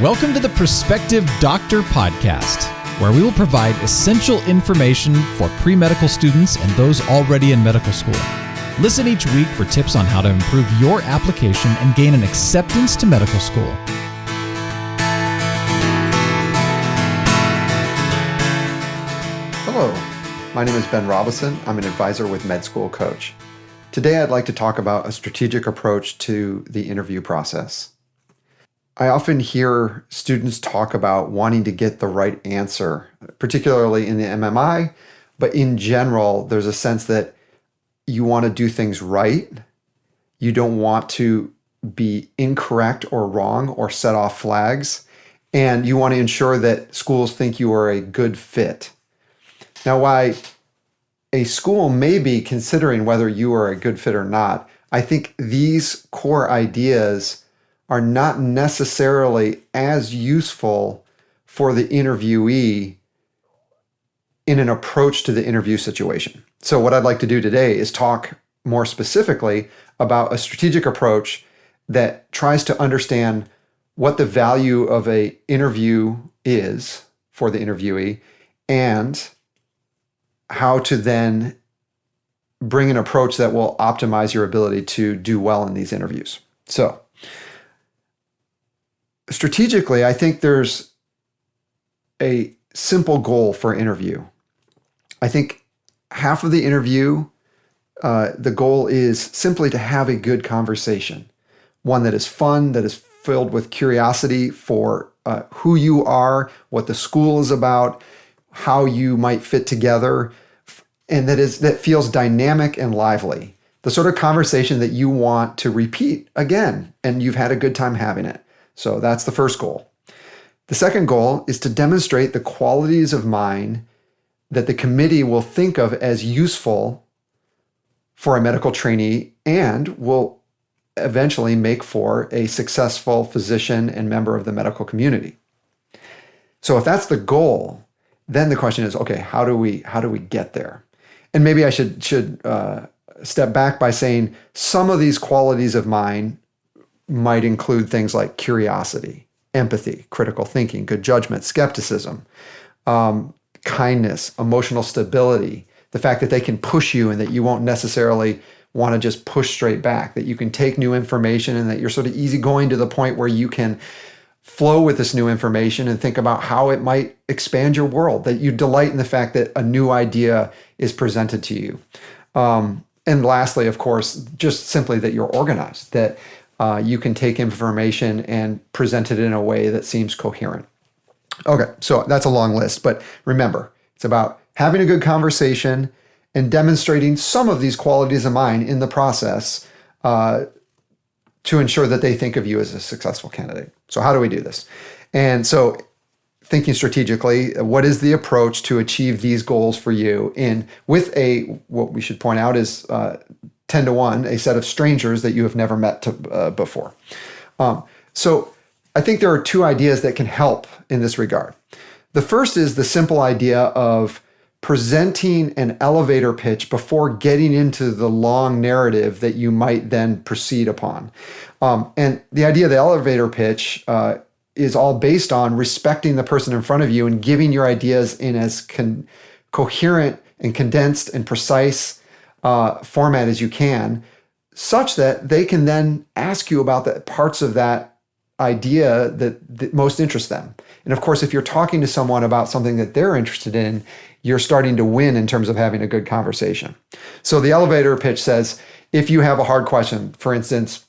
Welcome to the Prospective Doctor Podcast, where we will provide essential information for pre-medical students and those already in medical school. Listen each week for tips on how to improve your application and gain an acceptance to medical school. Hello, my name is Ben Robison. I'm an advisor with Med School Coach. Today I'd like to talk about a strategic approach to the interview process. I often hear students talk about wanting to get the right answer, particularly in the MMI, but in general, there's a sense that you want to do things right. You don't want to be incorrect or wrong or set off flags, and you want to ensure that schools think you are a good fit. Now, why a school may be considering whether you are a good fit or not, I think these core ideas are not necessarily as useful for the interviewee in an approach to the interview situation. So what I'd like to do today is talk more specifically about a strategic approach that tries to understand what the value of an interview is for the interviewee and how to then bring an approach that will optimize your ability to do well in these interviews. So, strategically, I think there's a simple goal for interview. I think half of the interview, the goal is simply to have a good conversation, one that is fun, that is filled with curiosity for who you are, what the school is about, how you might fit together, and that feels dynamic and lively. The sort of conversation that you want to repeat again, and you've had a good time having it. So that's the first goal. The second goal is to demonstrate the qualities of mind that the committee will think of as useful for a medical trainee and will eventually make for a successful physician and member of the medical community. So if that's the goal, then the question is, okay, how do we get there? And maybe I should step back by saying some of these qualities of mind might include things like curiosity, empathy, critical thinking, good judgment, skepticism, kindness, emotional stability, the fact that they can push you and that you won't necessarily want to just push straight back, that you can take new information and that you're sort of easygoing to the point where you can flow with this new information and think about how it might expand your world, that you delight in the fact that a new idea is presented to you. And lastly, of course, just simply that you're organized, that you can take information and present it in a way that seems coherent. Okay, so that's a long list, but remember, it's about having a good conversation and demonstrating some of these qualities of mind in the process to ensure that they think of you as a successful candidate. So how do we do this? And so thinking strategically, what is the approach to achieve these goals for you with what we should point out is 10 to 1, a set of strangers that you have never met before. So I think there are two ideas that can help in this regard. The first is the simple idea of presenting an elevator pitch before getting into the long narrative that you might then proceed upon. And the idea of the elevator pitch is all based on respecting the person in front of you and giving your ideas in as coherent and condensed and precise format as you can, such that they can then ask you about the parts of that idea that most interest them. And of course, if you're talking to someone about something that they're interested in, you're starting to win in terms of having a good conversation. So the elevator pitch says, if you have a hard question, for instance,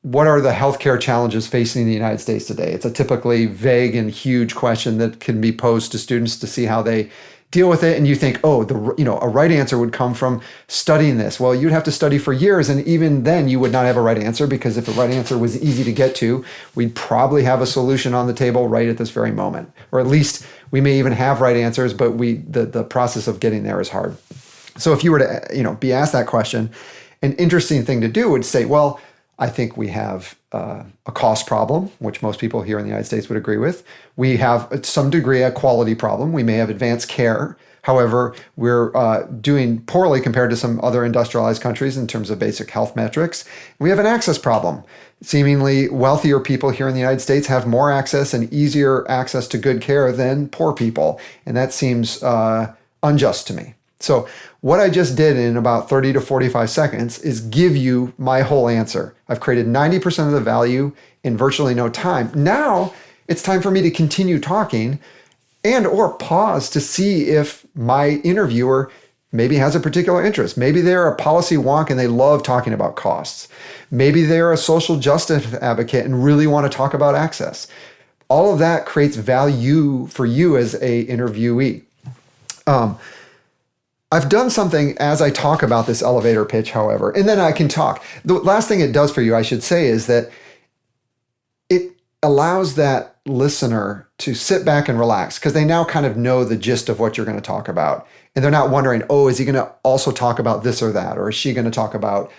what are the healthcare challenges facing the United States today? It's a typically vague and huge question that can be posed to students to see how they deal with it. And you think, a right answer would come from studying this. Well, you'd have to study for years. And even then you would not have a right answer, because if a right answer was easy to get to, we'd probably have a solution on the table right at this very moment. Or at least we may even have right answers, but the process of getting there is hard. So if you were to, be asked that question, an interesting thing to do would say, well, I think we have a cost problem, which most people here in the United States would agree with. We have, to some degree, a quality problem. We may have advanced care, However, we're doing poorly compared to some other industrialized countries in terms of basic health metrics. We have an access problem. Seemingly wealthier people here in the United States have more access and easier access to good care than poor people. And that seems unjust to me. So what I just did in about 30 to 45 seconds is give you my whole answer. I've created 90% of the value in virtually no time. Now it's time for me to continue talking and or pause to see if my interviewer maybe has a particular interest. Maybe they're a policy wonk and they love talking about costs. Maybe they're a social justice advocate and really want to talk about access. All of that creates value for you as a interviewee. I've done something as I talk about this elevator pitch, however, and then I can talk. The last thing it does for you, I should say, is that it allows that listener to sit back and relax because they now kind of know the gist of what you're going to talk about. And they're not wondering, oh, is he going to also talk about this or that? Or is she going to talk about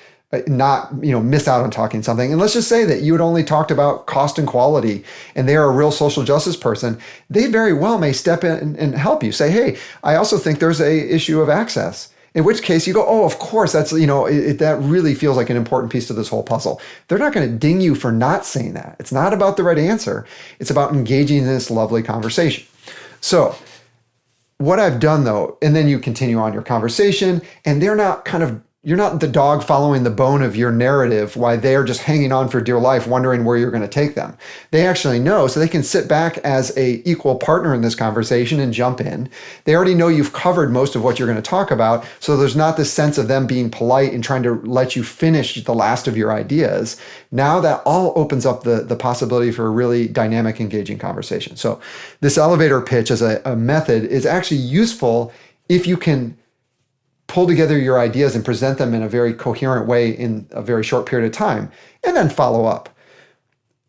miss out on talking something? And let's just say that you had only talked about cost and quality and they're a real social justice person. They very well may step in and help you. Say, hey, I also think there's a issue of access. In which case you go, oh, of course, that's, that really feels like an important piece to this whole puzzle. They're not going to ding you for not saying that. It's not about the right answer. It's about engaging in this lovely conversation. So what I've done though, and then you continue on your conversation and you're not the dog following the bone of your narrative while they're just hanging on for dear life, wondering where you're going to take them. They actually know, so they can sit back as a equal partner in this conversation and jump in. They already know you've covered most of what you're going to talk about, so there's not this sense of them being polite and trying to let you finish the last of your ideas. Now that all opens up the possibility for a really dynamic, engaging conversation. So this elevator pitch as a method is actually useful if you can pull together your ideas and present them in a very coherent way in a very short period of time, and then follow up.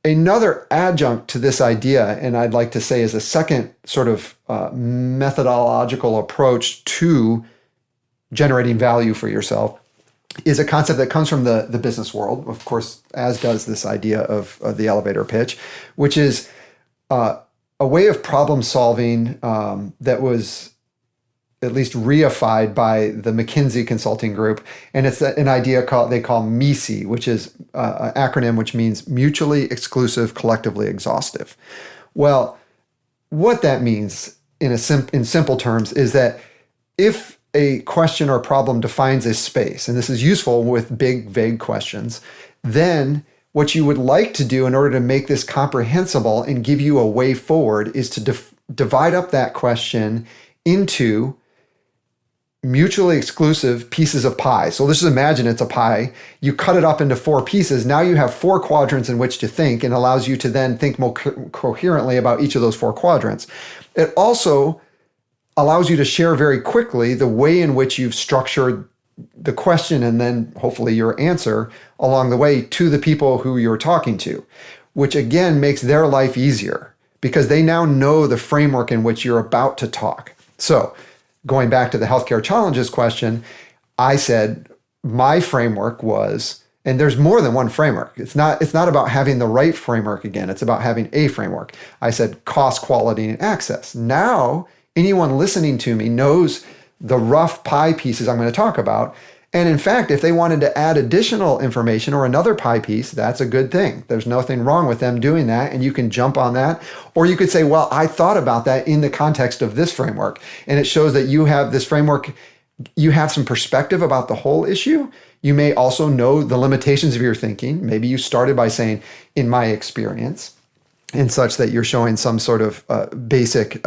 Another adjunct to this idea, and I'd like to say is a second sort of methodological approach to generating value for yourself, is a concept that comes from the business world, of course, as does this idea of the elevator pitch, which is a way of problem solving that was at least reified by the McKinsey Consulting Group. And it's an idea they call MECE, which is an acronym which means mutually exclusive, collectively exhaustive. Well, what that means in simple terms is that if a question or problem defines a space, and this is useful with big, vague questions, then what you would like to do in order to make this comprehensible and give you a way forward is to divide up that question into mutually exclusive pieces of pie. So let's just imagine it's a pie. You cut it up into 4 pieces. Now you have 4 quadrants in which to think, and allows you to then think more coherently about each of those 4 quadrants. It also allows you to share very quickly the way in which you've structured the question and then hopefully your answer along the way to the people who you're talking to, which again makes their life easier because they now know the framework in which you're about to talk. So going back to the healthcare challenges question, I said my framework was, and there's more than one framework. It's not about having the right framework again. It's about having a framework. I said cost, quality, and access. Now, anyone listening to me knows the rough pie pieces I'm going to talk about. And in fact, if they wanted to add additional information or another pie piece, that's a good thing. There's nothing wrong with them doing that, and you can jump on that. Or you could say, well, I thought about that in the context of this framework, and it shows that you have this framework, you have some perspective about the whole issue. You may also know the limitations of your thinking. Maybe you started by saying, in my experience, and such that you're showing some sort of basic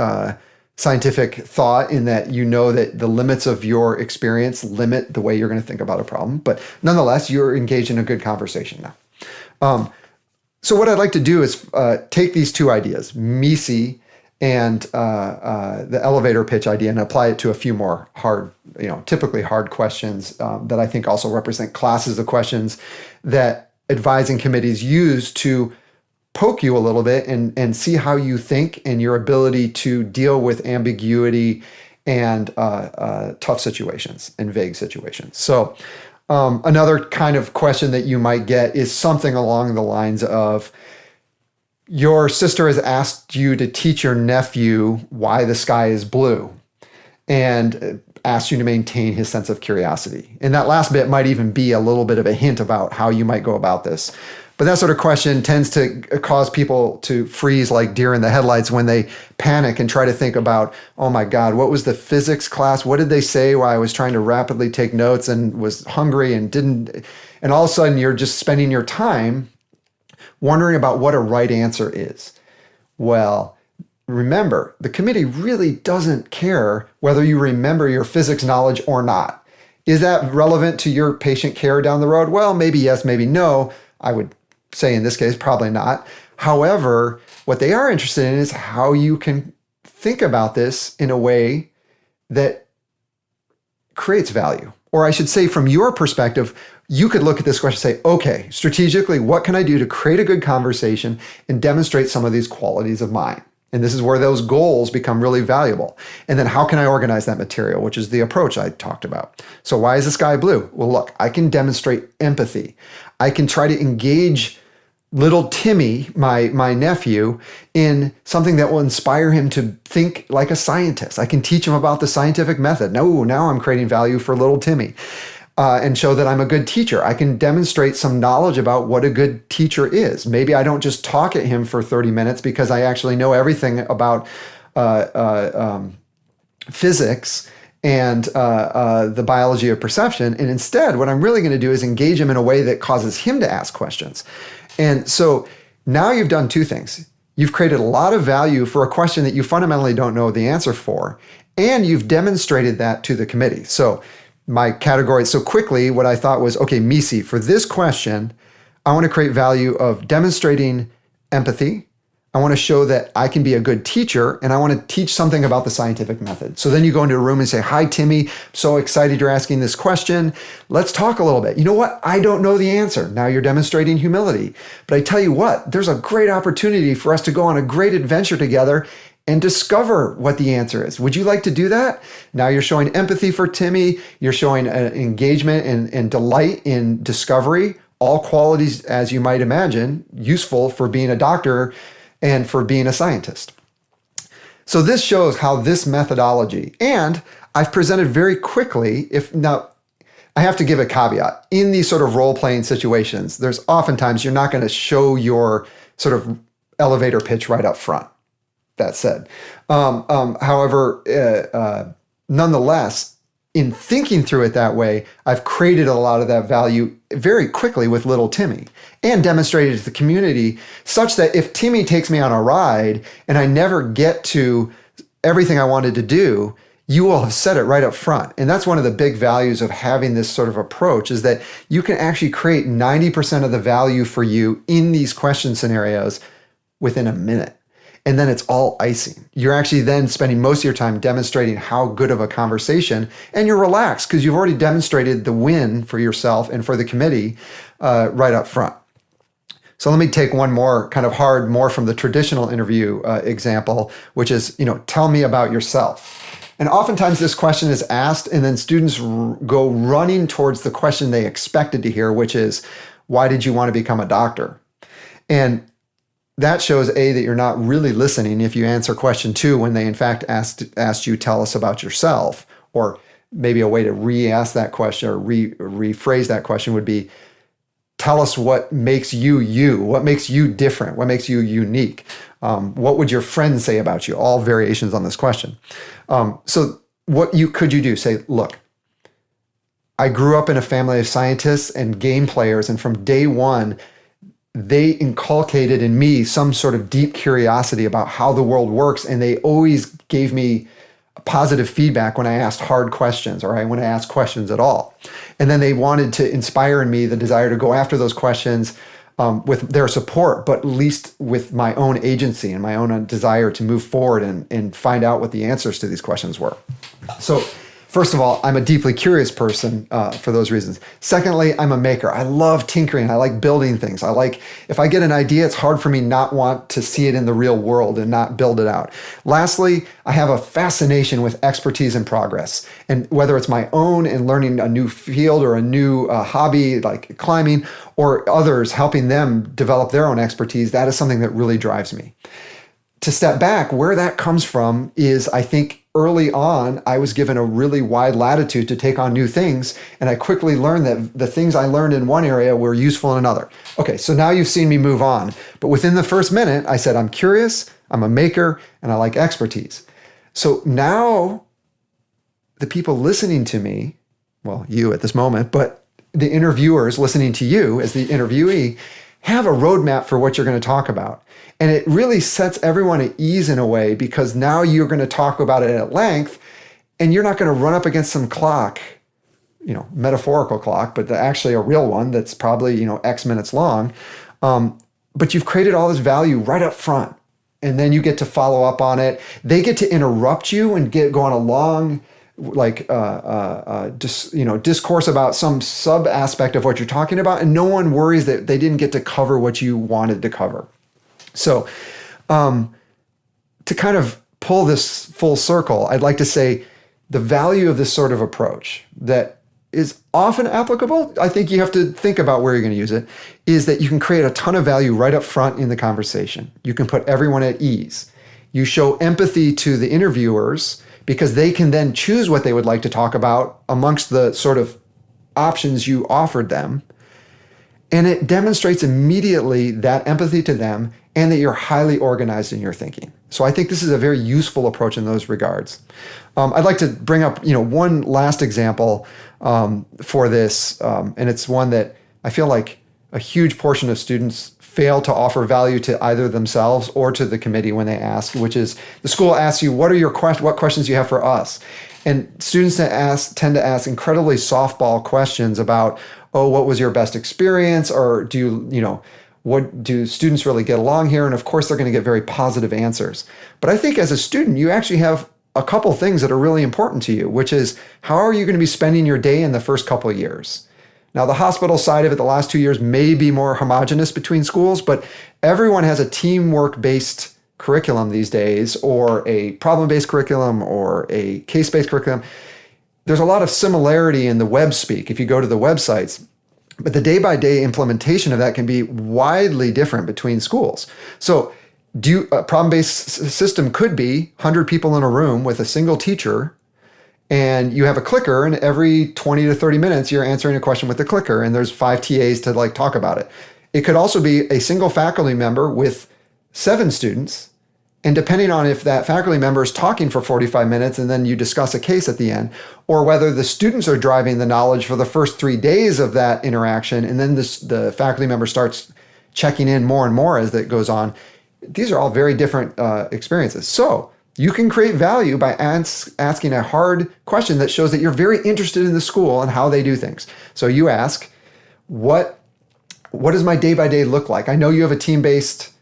scientific thought in that you know that the limits of your experience limit the way you're going to think about a problem. But nonetheless, you're engaged in a good conversation now. So what I'd like to do is take these 2 ideas, MECE and the elevator pitch idea, and apply it to a few more hard, typically hard questions that I think also represent classes of questions that advising committees use to poke you a little bit and see how you think and your ability to deal with ambiguity and tough situations and vague situations. So another kind of question that you might get is something along the lines of, your sister has asked you to teach your nephew why the sky is blue. and asks you to maintain his sense of curiosity. And that last bit might even be a little bit of a hint about how you might go about this. But that sort of question tends to cause people to freeze like deer in the headlights when they panic and try to think about, oh my God, what was the physics class? What did they say while I was trying to rapidly take notes and was hungry and didn't, and all of a sudden you're just spending your time wondering about what a right answer is. Well, remember, the committee really doesn't care whether you remember your physics knowledge or not. Is that relevant to your patient care down the road? Well, maybe yes, maybe no. I would say in this case, probably not. However, what they are interested in is how you can think about this in a way that creates value. Or I should say, from your perspective, you could look at this question and say, okay, strategically, what can I do to create a good conversation and demonstrate some of these qualities of mine? And this is where those goals become really valuable. And then how can I organize that material, which is the approach I talked about. So why is the sky blue? Well, look, I can demonstrate empathy. I can try to engage little Timmy, my nephew, in something that will inspire him to think like a scientist. I can teach him about the scientific method. No, now I'm creating value for little Timmy. And show that I'm a good teacher. I can demonstrate some knowledge about what a good teacher is. Maybe I don't just talk at him for 30 minutes because I actually know everything about physics and the biology of perception. And instead, what I'm really going to do is engage him in a way that causes him to ask questions. And so now you've done two things. You've created a lot of value for a question that you fundamentally don't know the answer for, and you've demonstrated that to the committee. So my category, so quickly, what I thought was, okay, Misi, for this question, I want to create value of demonstrating empathy. I want to show that I can be a good teacher, and I want to teach something about the scientific method. So then you go into a room and say, hi, Timmy, so excited you're asking this question. Let's talk a little bit. You know what? I don't know the answer. Now you're demonstrating humility. But I tell you what, there's a great opportunity for us to go on a great adventure together and discover what the answer is. Would you like to do that? Now you're showing empathy for Timmy. You're showing engagement and delight in discovery, all qualities, as you might imagine, useful for being a doctor and for being a scientist. So this shows how this methodology, and I've presented very quickly, now I have to give a caveat. In these sort of role-playing situations, there's oftentimes you're not going to show your sort of elevator pitch right up front. That said, however, nonetheless, in thinking through it that way, I've created a lot of that value very quickly with little Timmy and demonstrated to the community such that if Timmy takes me on a ride and I never get to everything I wanted to do, you will have said it right up front. And that's one of the big values of having this sort of approach, is that you can actually create 90% of the value for you in these question scenarios within a minute. And then it's all icing. You're actually then spending most of your time demonstrating how good of a conversation, and you're relaxed because you've already demonstrated the win for yourself and for the committee right up front. So let me take one more kind of hard, more from the traditional interview example, which is, tell me about yourself. And oftentimes this question is asked and then students go running towards the question they expected to hear, which is, why did you want to become a doctor? And that shows, A, that you're not really listening if you answer question 2 when they in fact asked you, tell us about yourself. Or maybe a way to re-ask that question or rephrase that question would be, tell us what makes you you, what makes you different, what makes you unique. What would your friends say about you? All variations on this question. So what could you do? Say, look, I grew up in a family of scientists and game players, and from day one, they inculcated in me some sort of deep curiosity about how the world works, and they always gave me positive feedback when I asked hard questions or when I asked questions at all. And then they wanted to inspire in me the desire to go after those questions with their support, but at least with my own agency and my own desire to move forward and find out what the answers to these questions were. So first of all, I'm a deeply curious person for those reasons. Secondly, I'm a maker. I love tinkering. I like building things. If I get an idea, it's hard for me not want to see it in the real world and not build it out. Lastly, I have a fascination with expertise and progress. And whether it's my own in learning a new field or a new hobby like climbing, or others helping them develop their own expertise, that is something that really drives me. To step back, where that comes from is, I think, early on, I was given a really wide latitude to take on new things. And I quickly learned that the things I learned in one area were useful in another. Okay, so now you've seen me move on. But within the first minute, I said, I'm curious, I'm a maker, and I like expertise. So now the people listening to me, well, you at this moment, but the interviewers listening to you as the interviewee, have a roadmap for what you're going to talk about. And it really sets everyone at ease in a way, because now you're going to talk about it at length, and you're not going to run up against some clock, metaphorical clock, but actually a real one that's probably, X minutes long. But you've created all this value right up front, and then you get to follow up on it. They get to interrupt you and go on a long, discourse about some sub aspect of what you're talking about, and no one worries that they didn't get to cover what you wanted to cover. So, to kind of pull this full circle, I'd like to say the value of this sort of approach that is often applicable, I think you have to think about where you're going to use it, is that you can create a ton of value right up front in the conversation. You can put everyone at ease. You show empathy to the interviewers, because they can then choose what they would like to talk about amongst the sort of options you offered them. And it demonstrates immediately that empathy to them, and that you're highly organized in your thinking. So I think this is a very useful approach in those regards. I'd like to bring up, one last example for this, and it's one that I feel like a huge portion of students fail to offer value to either themselves or to the committee when they ask, which is the school asks you, what questions do you have for us? And students tend to ask incredibly softball questions about, what was your best experience? Or what do students really get along here? And of course, they're going to get very positive answers. But I think as a student, you actually have a couple things that are really important to you, which is, how are you going to be spending your day in the first couple of years? Now, the hospital side of it, the last 2 years may be more homogenous between schools, but everyone has a teamwork-based curriculum these days, or a problem-based curriculum, or a case-based curriculum. There's a lot of similarity in the web speak if you go to the websites, but the day-by-day implementation of that can be widely different between schools. So a problem-based system could be 100 people in a room with a single teacher, and you have a clicker, and every 20 to 30 minutes, you're answering a question with the clicker, and there's 5 TAs to talk about it. It could also be a single faculty member with 7 students, and depending on if that faculty member is talking for 45 minutes and then you discuss a case at the end, or whether the students are driving the knowledge for the first 3 days of that interaction, and then the faculty member starts checking in more and more as it goes on. These are all very different experiences. So you can create value by asking a hard question that shows that you're very interested in the school and how they do things. So you ask, what does my day-by-day look like? I know you have a team-based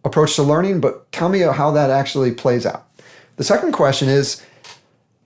approach to learning, but tell me how that actually plays out. The second question is,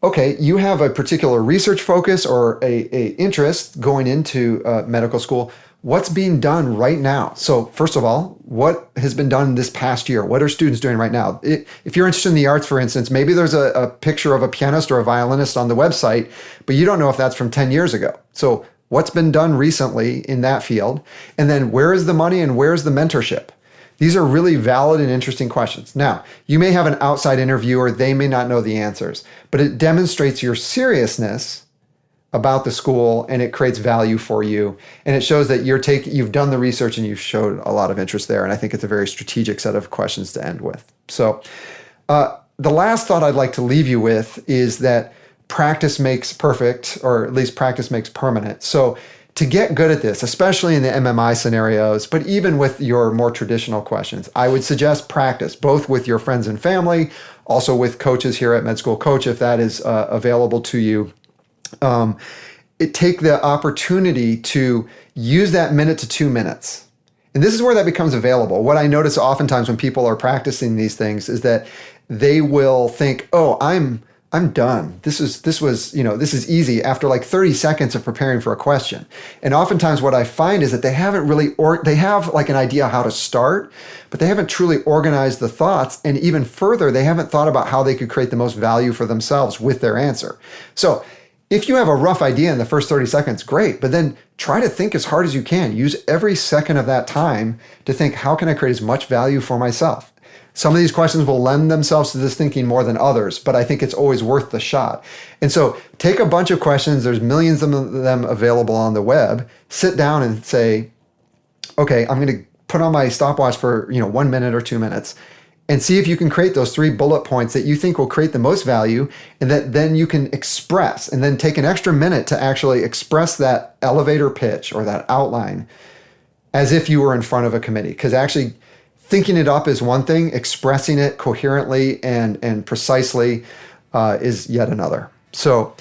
okay, you have a particular research focus or a interest going into medical school. What's being done right now? So first of all, what has been done this past year? What are students doing right now? If you're interested in the arts, for instance, maybe there's a picture of a pianist or a violinist on the website, but you don't know if that's from 10 years ago. So what's been done recently in that field? And then where is the money and where's the mentorship? These are really valid and interesting questions. Now, you may have an outside interviewer, they may not know the answers, but it demonstrates your seriousness about the school, and it creates value for you. And it shows that you've done the research and you've showed a lot of interest there. And I think it's a very strategic set of questions to end with. So the last thought I'd like to leave you with is that practice makes perfect, or at least practice makes permanent. So to get good at this, especially in the MMI scenarios, but even with your more traditional questions, I would suggest practice, both with your friends and family, also with coaches here at Med School Coach, if that is available to you. Take the opportunity to use that minute to 2 minutes. And this is where that becomes available. What I notice oftentimes when people are practicing these things is that they will think, oh, I'm done. This is easy after like 30 seconds of preparing for a question. And oftentimes what I find is that they haven't really, they have like an idea how to start, but they haven't truly organized the thoughts. And even further, they haven't thought about how they could create the most value for themselves with their answer. So if you have a rough idea in the first 30 seconds, great, but then try to think as hard as you can. Use every second of that time to think, how can I create as much value for myself? Some of these questions will lend themselves to this thinking more than others, but I think it's always worth the shot. And so take a bunch of questions. There's millions of them available on the web. Sit down and say, okay, I'm going to put on my stopwatch for 1 minute or 2 minutes and see if you can create those 3 bullet points that you think will create the most value, and that then you can express, and then take an extra minute to actually express that elevator pitch or that outline as if you were in front of a committee. Because actually thinking it up is one thing, expressing it coherently and precisely is yet another. So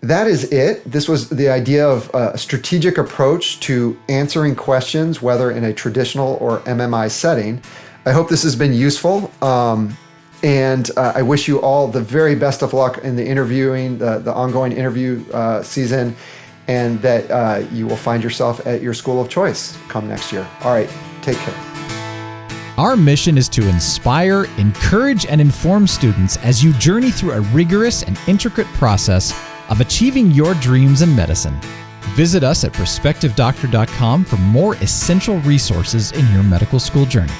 that is it. This was the idea of a strategic approach to answering questions, whether in a traditional or MMI setting. I hope this has been useful. And I wish you all the very best of luck in the interviewing, the ongoing interview season, and that you will find yourself at your school of choice come next year. All right, take care. Our mission is to inspire, encourage, and inform students as you journey through a rigorous and intricate process of achieving your dreams in medicine. Visit us at perspectivedoctor.com for more essential resources in your medical school journey.